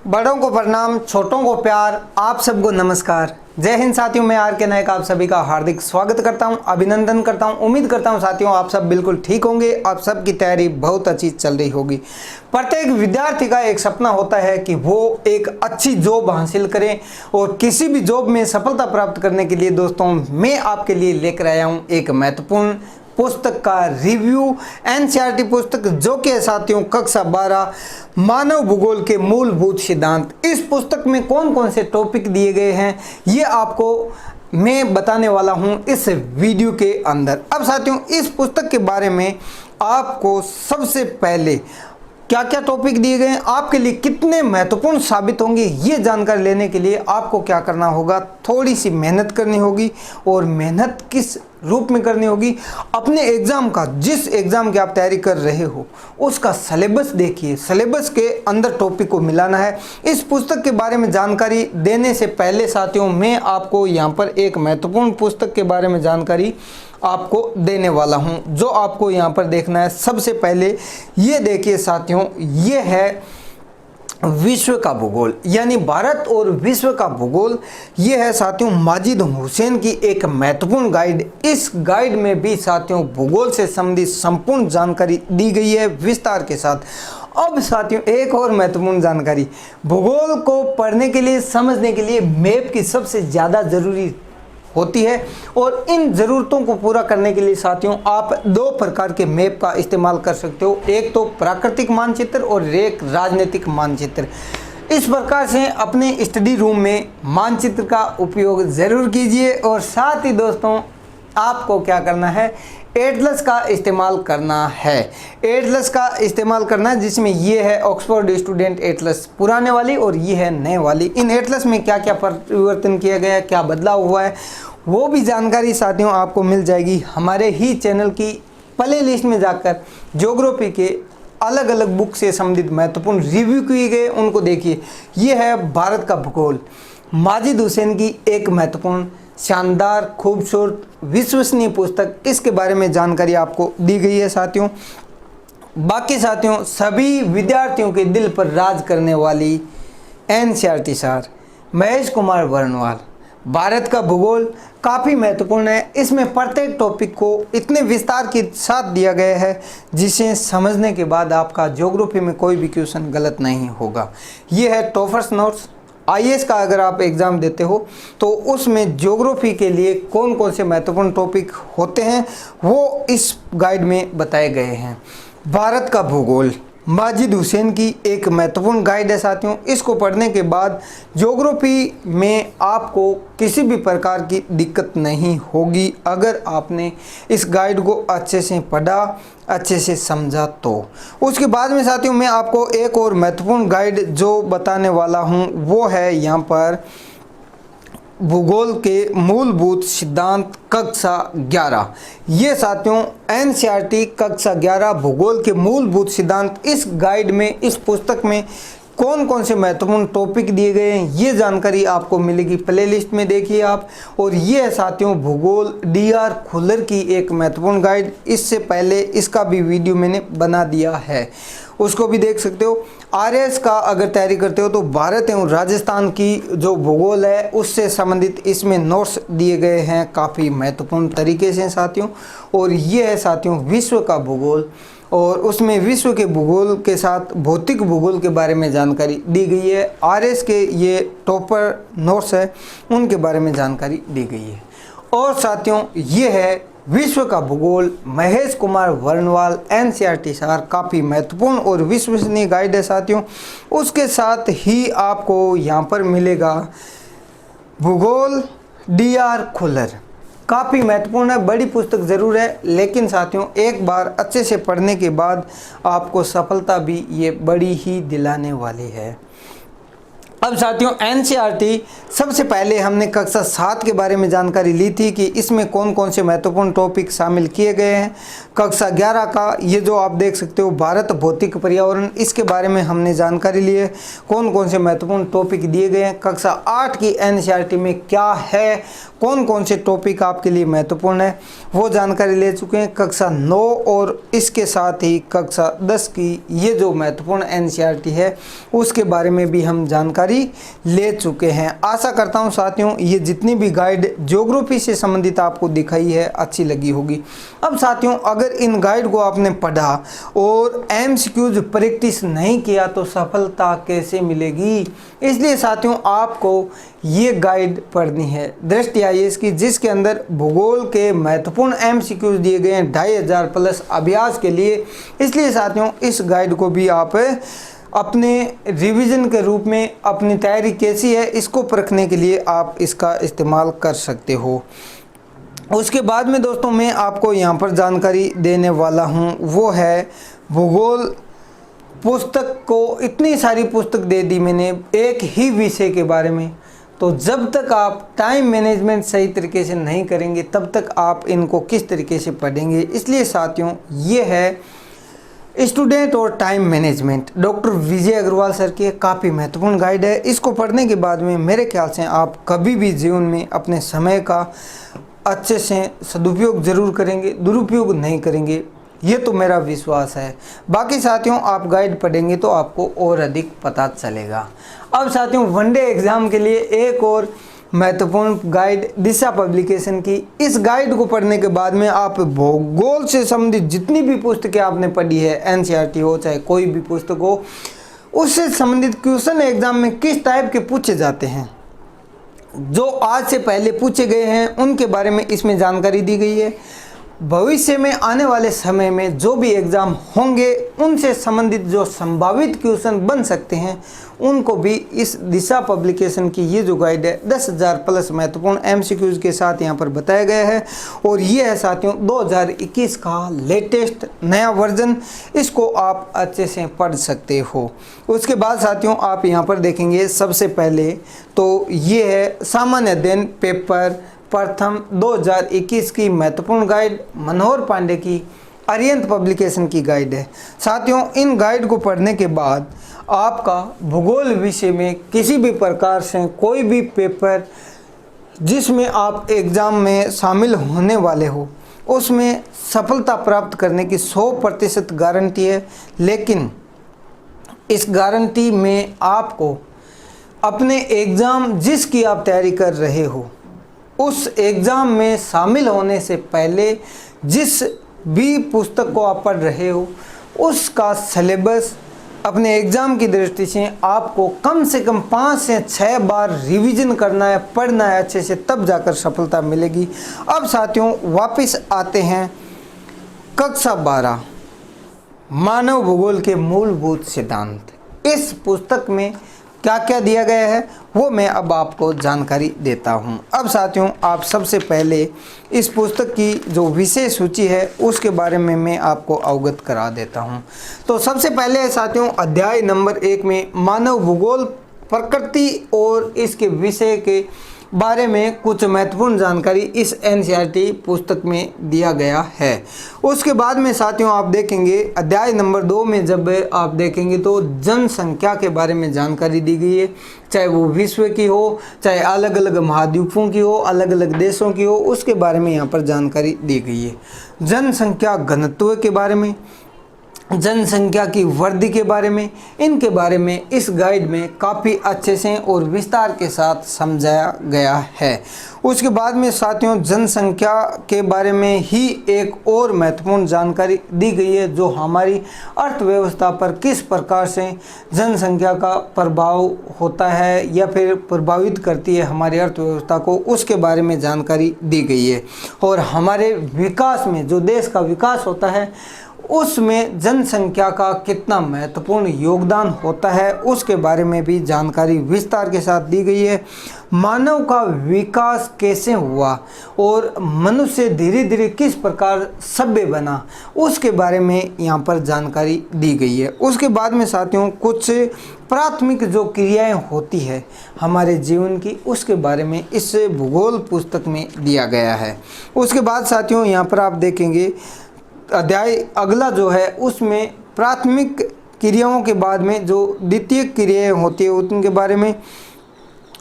बड़ों को प्रणाम, छोटों को प्यार, आप सबको नमस्कार। जय हिंद साथियों, मैं आर के नायक आप सभी का हार्दिक स्वागत करता हूं, अभिनंदन करता हूं। उम्मीद करता हूं साथियों आप सब बिल्कुल ठीक होंगे, आप सबकी तैयारी बहुत अच्छी चल रही होगी। प्रत्येक विद्यार्थी का एक सपना होता है कि वो एक अच्छी जॉब हासिल करें और किसी भी जॉब में सफलता प्राप्त करने के लिए दोस्तों मैं आपके लिए लेकर आया हूँ एक महत्वपूर्ण पुस्तक का रिव्यू, एनसीईआरटी पुस्तक जो कि साथियों कक्षा 12 मानव भूगोल के मूलभूत सिद्धांत। इस पुस्तक में कौन कौन से टॉपिक दिए गए हैं ये आपको मैं बताने वाला हूं इस वीडियो के अंदर। अब साथियों इस पुस्तक के बारे में आपको सबसे पहले क्या क्या टॉपिक दिए गए हैं, आपके लिए कितने महत्वपूर्ण साबित होंगे, ये जानकारी लेने के लिए आपको क्या करना होगा, थोड़ी सी मेहनत करनी होगी। और मेहनत किस रूप में करनी होगी, अपने एग्ज़ाम का, जिस एग्ज़ाम की आप तैयारी कर रहे हो उसका सिलेबस देखिए, सिलेबस के अंदर टॉपिक को मिलाना है। इस पुस्तक के बारे में जानकारी देने से पहले साथियों मैं आपको यहाँ पर एक महत्वपूर्ण पुस्तक के बारे में जानकारी आपको देने वाला हूं, जो आपको यहां पर देखना है। सबसे पहले ये देखिए साथियों, ये है विश्व का भूगोल, यानी भारत और विश्व का भूगोल। ये है साथियों माजिद हुसैन की एक महत्वपूर्ण गाइड। इस गाइड में भी साथियों भूगोल से संबंधित संपूर्ण जानकारी दी गई है विस्तार के साथ। अब साथियों एक और महत्वपूर्ण जानकारी, भूगोल को पढ़ने के लिए, समझने के लिए मैप की सबसे ज़्यादा ज़रूरी होती है। और इन ज़रूरतों को पूरा करने के लिए साथियों आप दो प्रकार के मैप का इस्तेमाल कर सकते हो, एक तो प्राकृतिक मानचित्र और एक राजनीतिक मानचित्र। इस प्रकार से अपने स्टडी रूम में मानचित्र का उपयोग ज़रूर कीजिए। और साथ ही दोस्तों आपको क्या करना है, एटलस का इस्तेमाल करना है। एटलस का इस्तेमाल करना है जिसमें ये है ऑक्सफोर्ड स्टूडेंट एटलस पुराने वाली और ये है नए वाली। इन एटलस में क्या क्या परिवर्तन किया गया है, क्या बदलाव हुआ है, वो भी जानकारी साथियों आपको मिल जाएगी हमारे ही चैनल की प्ले लिस्ट में जाकर। ज्योग्राफी के अलग अलग बुक से संबंधित महत्वपूर्ण रिव्यू किए गए, उनको देखिए। ये है भारत का भूगोल, माजिद हुसैन की एक महत्वपूर्ण, शानदार, खूबसूरत, विश्वसनीय पुस्तक। इसके बारे में जानकारी आपको दी गई है साथियों। बाकी साथियों सभी विद्यार्थियों के दिल पर राज करने वाली एनसीईआरटी सार महेश कुमार वर्णवाल, भारत का भूगोल काफ़ी महत्वपूर्ण है। इसमें प्रत्येक टॉपिक को इतने विस्तार के साथ दिया गया है जिसे समझने के बाद आपका ज्योग्राफी में कोई भी क्वेश्चन गलत नहीं होगा। ये है टॉपर्स नोट्स। आईएएस का अगर आप एग्ज़ाम देते हो तो उसमें ज्योग्राफी के लिए कौन कौन से महत्वपूर्ण टॉपिक होते हैं वो इस गाइड में बताए गए हैं। भारत का भूगोल माजिद हुसैन की एक महत्वपूर्ण गाइड है साथियों। इसको पढ़ने के बाद ज्योग्राफी में आपको किसी भी प्रकार की दिक्कत नहीं होगी अगर आपने इस गाइड को अच्छे से पढ़ा, अच्छे से समझा तो। उसके बाद में साथियों मैं आपको एक और महत्वपूर्ण गाइड जो बताने वाला हूँ वो है यहाँ पर भूगोल के मूलभूत सिद्धांत कक्षा 11। ये साथियों एनसीईआरटी कक्षा 11 भूगोल के मूलभूत सिद्धांत, इस गाइड में, इस पुस्तक में कौन कौन से महत्वपूर्ण टॉपिक दिए गए हैं ये जानकारी आपको मिलेगी प्लेलिस्ट में, देखिए आप। और ये है साथियों भूगोल डीआर खुल्लर की एक महत्वपूर्ण गाइड। इससे पहले इसका भी वीडियो मैंने बना दिया है, उसको भी देख सकते हो। आरएस का अगर तैयारी करते हो तो भारत एवं राजस्थान की जो भूगोल है उससे संबंधित इसमें नोट्स दिए गए हैं काफ़ी महत्वपूर्ण तरीके से साथियों। और ये है साथियों विश्व का भूगोल, और उसमें विश्व के भूगोल के साथ भौतिक भूगोल के बारे में जानकारी दी गई है। आरएस के ये टॉपर नोट्स है उनके बारे में जानकारी दी गई है। और साथियों ये है विश्व का भूगोल महेश कुमार वर्णवाल एनसीईआरटी सार, काफ़ी महत्वपूर्ण और विश्वसनीय गाइड है साथियों। उसके साथ ही आपको यहाँ पर मिलेगा भूगोल डीआर खुल्लर, काफ़ी महत्वपूर्ण है, बड़ी पुस्तक ज़रूर है लेकिन साथियों एक बार अच्छे से पढ़ने के बाद आपको सफलता भी ये बड़ी ही दिलाने वाली है। अब साथियों एनसीईआरटी सबसे पहले हमने कक्षा 7 के बारे में जानकारी ली थी कि इसमें कौन कौन से महत्वपूर्ण टॉपिक शामिल किए गए हैं। कक्षा 11 का ये जो आप देख सकते हो भारत भौतिक पर्यावरण, इसके बारे में हमने जानकारी ली है, कौन कौन से महत्वपूर्ण टॉपिक दिए गए हैं। कक्षा 8 की एनसीईआरटी में क्या है, कौन कौन से टॉपिक आपके लिए महत्वपूर्ण है, वो जानकारी ले चुके हैं। कक्षा 9 और इसके साथ ही कक्षा 10 की ये जो महत्वपूर्ण एनसीईआरटी है उसके बारे में भी हम जानकारी ले चुके हैं। आशा करता हूं साथियों ये जितनी भी गाइड ज्योग्राफी से संबंधित आपको दिखाई है अच्छी लगी होगी। अब साथियों अगर इन गाइड को आपने पढ़ा और एमसीक्यूज प्रैक्टिस नहीं किया तो सफलता कैसे मिलेगी। इसलिए साथियों आपको ये गाइड पढ़नी है दृष्टि आईएएस की, जिसके अंदर भूगोल के महत्वपूर्ण एमसीक्यूज दिए गए हैं 2500 प्लस अभ्यास के लिए। इसलिए साथियों इस गाइड को भी आप अपने रिवीजन के रूप में अपनी तैयारी कैसी है इसको परखने के लिए आप इसका इस्तेमाल कर सकते हो। उसके बाद में दोस्तों मैं आपको यहाँ पर जानकारी देने वाला हूँ वो है भूगोल पुस्तक को, इतनी सारी पुस्तक दे दी मैंने एक ही विषय के बारे में, तो जब तक आप टाइम मैनेजमेंट सही तरीके से नहीं करेंगे तब तक आप इनको किस तरीके से पढ़ेंगे। इसलिए साथियों ये है स्टूडेंट और टाइम मैनेजमेंट, डॉक्टर विजय अग्रवाल सर की काफ़ी महत्वपूर्ण गाइड है। इसको पढ़ने के बाद में मेरे ख्याल से आप कभी भी जीवन में अपने समय का अच्छे से सदुपयोग जरूर करेंगे, दुरुपयोग नहीं करेंगे, ये तो मेरा विश्वास है। बाकी साथियों आप गाइड पढ़ेंगे तो आपको और अधिक पता चलेगा। अब साथियों वनडे एग्ज़ाम के लिए एक और महत्वपूर्ण गाइड दिशा पब्लिकेशन की, इस गाइड को पढ़ने के बाद में आप भूगोल से संबंधित जितनी भी पुस्तकें आपने पढ़ी है, एनसीईआरटी हो चाहे कोई भी पुस्तक हो, उससे संबंधित क्वेश्चन एग्जाम में किस टाइप के पूछे जाते हैं, जो आज से पहले पूछे गए हैं उनके बारे में इसमें जानकारी दी गई है। भविष्य में आने वाले समय में जो भी एग्ज़ाम होंगे उनसे संबंधित जो संभावित क्वेश्चन बन सकते हैं उनको भी इस दिशा पब्लिकेशन की ये जो गाइड है 10,000 प्लस महत्वपूर्ण एमसीक्यूज के साथ यहाँ पर बताया गया है। और ये है साथियों 2021 का लेटेस्ट नया वर्जन, इसको आप अच्छे से पढ़ सकते हो। उसके बाद साथियों आप यहाँ पर देखेंगे सबसे पहले तो ये है सामान्य अध्ययन पेपर प्रथम 2021 की महत्वपूर्ण गाइड, मनोहर पांडे की आर्यंत पब्लिकेशन की गाइड है। साथियों इन गाइड को पढ़ने के बाद आपका भूगोल विषय में किसी भी प्रकार से कोई भी पेपर जिसमें आप एग्ज़ाम में शामिल होने वाले हो उसमें सफलता प्राप्त करने की 100% गारंटी है। लेकिन इस गारंटी में आपको अपने एग्ज़ाम जिसकी आप तैयारी कर रहे हो उस एग्ज़ाम में शामिल होने से पहले जिस भी पुस्तक को आप पढ़ रहे हो उसका सिलेबस अपने एग्ज़ाम की दृष्टि से आपको कम से कम 5 से 6 बार रिवीजन करना है, पढ़ना है अच्छे से, तब जाकर सफलता मिलेगी। अब साथियों वापस आते हैं कक्षा 12 मानव भूगोल के मूलभूत सिद्धांत। इस पुस्तक में क्या क्या दिया गया है वो मैं अब आपको जानकारी देता हूं। अब साथियों आप सबसे पहले इस पुस्तक की जो विषय सूची है उसके बारे में मैं आपको अवगत करा देता हूं। तो सबसे पहले साथियों अध्याय नंबर 1 में मानव भूगोल प्रकृति और इसके विषय के बारे में कुछ महत्वपूर्ण जानकारी इस एनसीईआरटी पुस्तक में दिया गया है। उसके बाद में साथियों आप देखेंगे अध्याय नंबर 2 में जब आप देखेंगे तो जनसंख्या के बारे में जानकारी दी गई है, चाहे वो विश्व की हो, चाहे अलग अलग महाद्वीपों की हो, अलग अलग देशों की हो, उसके बारे में यहाँ पर जानकारी दी गई है। जनसंख्या घनत्व के बारे में, जनसंख्या की वृद्धि के बारे में, इनके बारे में इस गाइड में काफ़ी अच्छे से और विस्तार के साथ समझाया गया है। उसके बाद में साथियों जनसंख्या के बारे में ही एक और महत्वपूर्ण जानकारी दी गई है जो हमारी अर्थव्यवस्था पर किस प्रकार से जनसंख्या का प्रभाव होता है या फिर प्रभावित करती है हमारी अर्थव्यवस्था को, उसके बारे में जानकारी दी गई है। और हमारे विकास में जो देश का विकास होता है उसमें जनसंख्या का कितना महत्वपूर्ण योगदान होता है उसके बारे में भी जानकारी विस्तार के साथ दी गई है। मानव का विकास कैसे हुआ और मनुष्य धीरे धीरे किस प्रकार सभ्य बना उसके बारे में यहाँ पर जानकारी दी गई है। उसके बाद में साथियों कुछ प्राथमिक जो क्रियाएं होती है हमारे जीवन की उसके बारे में इस भूगोल पुस्तक में दिया गया है। उसके बाद साथियों यहाँ पर आप देखेंगे अध्याय अगला जो है उसमें प्राथमिक क्रियाओं के बाद में जो द्वितीय क्रियाएं होती है उनके बारे में,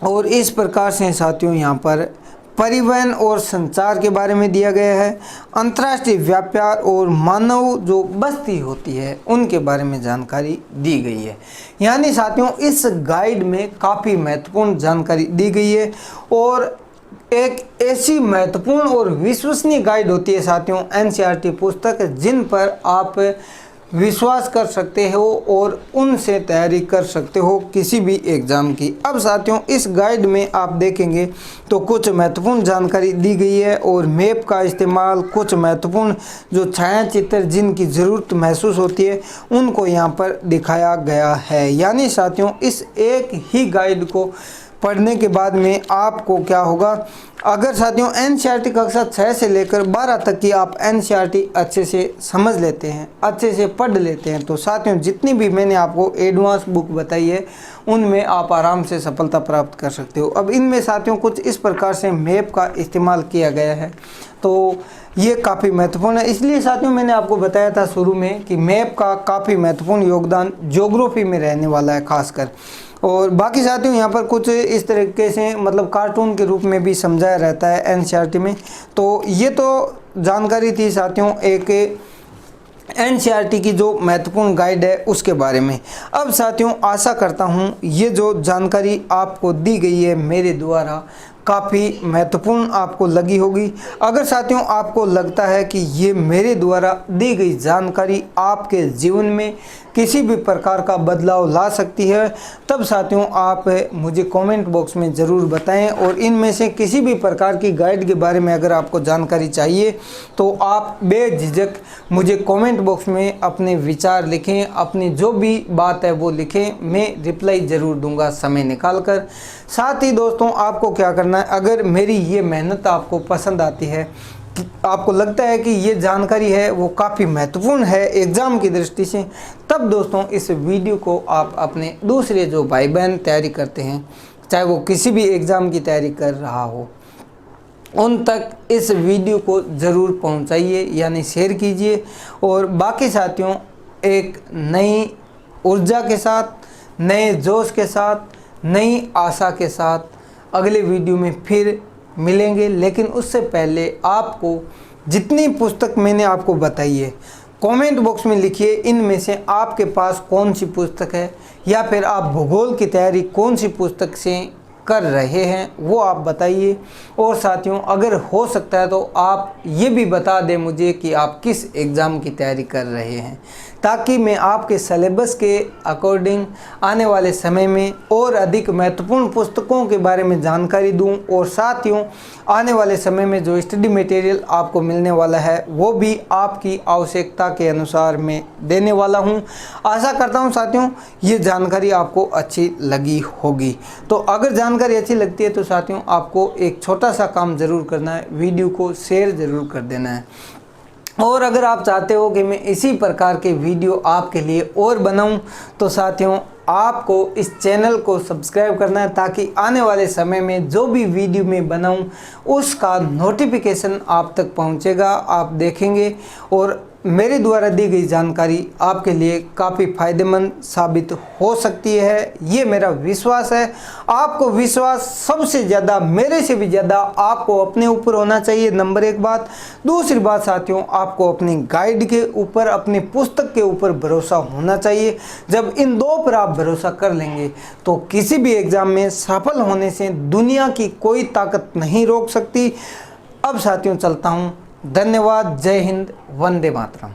और इस प्रकार से साथियों यहाँ पर परिवहन और संचार के बारे में दिया गया है। अंतर्राष्ट्रीय व्यापार और मानव जो बस्ती होती है उनके बारे में जानकारी दी गई है। यानी साथियों इस गाइड में काफ़ी महत्वपूर्ण जानकारी दी गई है और एक ऐसी महत्वपूर्ण और विश्वसनीय गाइड होती है साथियों एनसीईआरटी पुस्तक, जिन पर आप विश्वास कर सकते हो और उनसे तैयारी कर सकते हो किसी भी एग्ज़ाम की। अब साथियों इस गाइड में आप देखेंगे तो कुछ महत्वपूर्ण जानकारी दी गई है और मैप का इस्तेमाल, कुछ महत्वपूर्ण जो छायाचित्र जिनकी ज़रूरत महसूस होती है उनको यहाँ पर दिखाया गया है। यानी साथियों इस एक ही गाइड को पढ़ने के बाद में आपको क्या होगा, अगर साथियों एनसीईआरटी कक्षा 6 से लेकर 12 तक की आप एनसीईआरटी अच्छे से समझ लेते हैं, अच्छे से पढ़ लेते हैं, तो साथियों जितनी भी मैंने आपको एडवांस बुक बताई है उनमें आप आराम से सफलता प्राप्त कर सकते हो। अब इनमें साथियों कुछ इस प्रकार से मैप का इस्तेमाल किया गया है तो ये काफ़ी महत्वपूर्ण है। इसलिए साथियों मैंने आपको बताया था शुरू में कि मैप का काफ़ी महत्वपूर्ण योगदान ज्योग्राफी में रहने वाला है खासकर। और बाकी साथियों यहाँ पर कुछ इस तरीके से मतलब कार्टून के रूप में भी समझाया रहता है एनसीईआरटी में। तो ये तो जानकारी थी साथियों एक एनसीईआरटी की जो महत्वपूर्ण गाइड है उसके बारे में। अब साथियों आशा करता हूँ ये जो जानकारी आपको दी गई है मेरे द्वारा काफ़ी महत्वपूर्ण आपको लगी होगी। अगर साथियों आपको लगता है कि ये मेरे द्वारा दी गई जानकारी आपके जीवन में किसी भी प्रकार का बदलाव ला सकती है तब साथियों आप मुझे कमेंट बॉक्स में ज़रूर बताएं। और इनमें से किसी भी प्रकार की गाइड के बारे में अगर आपको जानकारी चाहिए तो आप बेझिझक मुझे कमेंट बॉक्स में अपने विचार लिखें, अपनी जो भी बात है वो लिखें, मैं रिप्लाई ज़रूर दूंगा समय निकाल कर। साथ ही दोस्तों आपको क्या करना है, अगर मेरी ये मेहनत आपको पसंद आती है, आपको लगता है कि ये जानकारी है वो काफ़ी महत्वपूर्ण है एग्ज़ाम की दृष्टि से, तब दोस्तों इस वीडियो को आप अपने दूसरे जो भाई बहन तैयारी करते हैं, चाहे वो किसी भी एग्ज़ाम की तैयारी कर रहा हो, उन तक इस वीडियो को ज़रूर पहुंचाइए यानी शेयर कीजिए। और बाकी साथियों एक नई ऊर्जा के साथ, नए जोश के साथ, नई आशा के साथ अगले वीडियो में फिर मिलेंगे। लेकिन उससे पहले आपको जितनी पुस्तक मैंने आपको बताई है कमेंट बॉक्स में लिखिए इनमें से आपके पास कौन सी पुस्तक है या फिर आप भूगोल की तैयारी कौन सी पुस्तक से कर रहे हैं वो आप बताइए। और साथियों अगर हो सकता है तो आप ये भी बता दें मुझे कि आप किस एग्ज़ाम की तैयारी कर रहे हैं, ताकि मैं आपके सिलेबस के अकॉर्डिंग आने वाले समय में और अधिक महत्वपूर्ण पुस्तकों के बारे में जानकारी दूं। और साथियों आने वाले समय में जो स्टडी मटेरियल आपको मिलने वाला है वो भी आपकी आवश्यकता के अनुसार मैं देने वाला हूं। आशा करता हूं साथियों ये जानकारी आपको अच्छी लगी होगी। तो अगर जानकारी अच्छी लगती है तो साथियों आपको एक छोटा सा काम ज़रूर करना है, वीडियो को शेयर ज़रूर कर देना है। और अगर आप चाहते हो कि मैं इसी प्रकार के वीडियो आपके लिए और बनाऊं तो साथियों आपको इस चैनल को सब्सक्राइब करना है, ताकि आने वाले समय में जो भी वीडियो मैं बनाऊं उसका नोटिफिकेशन आप तक पहुंचेगा, आप देखेंगे और मेरे द्वारा दी गई जानकारी आपके लिए काफ़ी फ़ायदेमंद साबित हो सकती है, ये मेरा विश्वास है। आपको विश्वास सबसे ज़्यादा, मेरे से भी ज़्यादा आपको अपने ऊपर होना चाहिए, नंबर एक बात। दूसरी बात साथियों आपको अपनी गाइड के ऊपर, अपनी पुस्तक के ऊपर भरोसा होना चाहिए। जब इन दो पर आप भरोसा कर लेंगे तो किसी भी एग्ज़ाम में सफल होने से दुनिया की कोई ताकत नहीं रोक सकती। अब साथियों चलता हूँ, धन्यवाद, जय हिंद, वंदे मातरम।